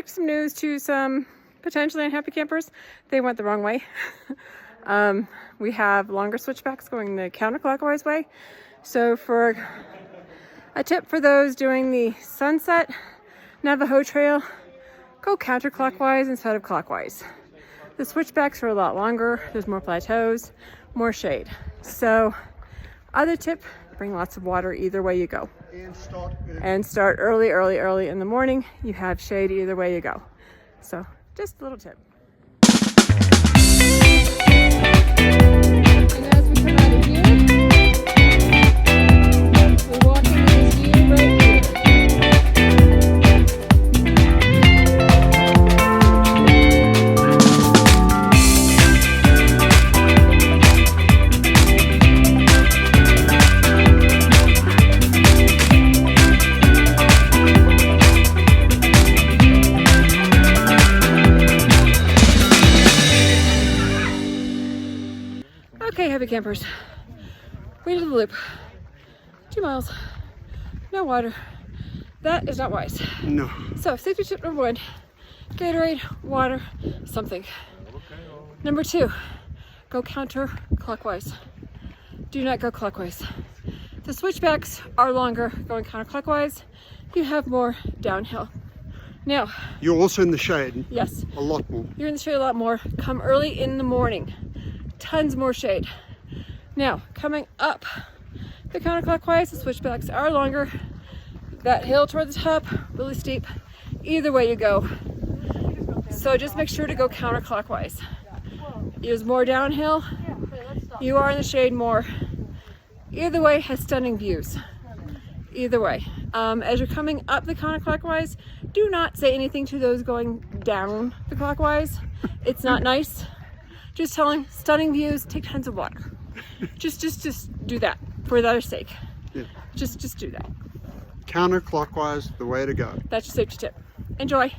break some news to some potentially unhappy campers. They went the wrong way. We have longer switchbacks going the counterclockwise way. So for a tip for those doing the Sunset Navajo Trail, go counterclockwise instead of clockwise. The switchbacks are a lot longer, there's more plateaus, more shade. So other tip, bring lots of water either way you go. And start early in the morning. You have shade either way you go. So just a little tip. And as we come out of here, we're walking in this view right here. Okay, heavy campers, we did the loop. 2 miles, no water. That is not wise. No. So safety tip number 1, Gatorade, water, something. Number 2, go counterclockwise. Do not go clockwise. The switchbacks are longer going counterclockwise. You have more downhill. Now, you're also in the shade. Yes. A lot more. You're in the shade a lot more. Come early in the morning. Tons more shade. Now, coming up the counterclockwise, the switchbacks are longer. That hill toward the top, really steep. Either way you go. So just make sure to go counterclockwise. There's more downhill. You are in the shade more. Either way has stunning views. Either way. As you're coming up the counterclockwise, do not say anything to those going down the clockwise. It's not nice. Just telling stunning views, take tons of water. Just do that for their sake. Yeah. Just do that. Counterclockwise, the way to go. That's your safety tip. Enjoy.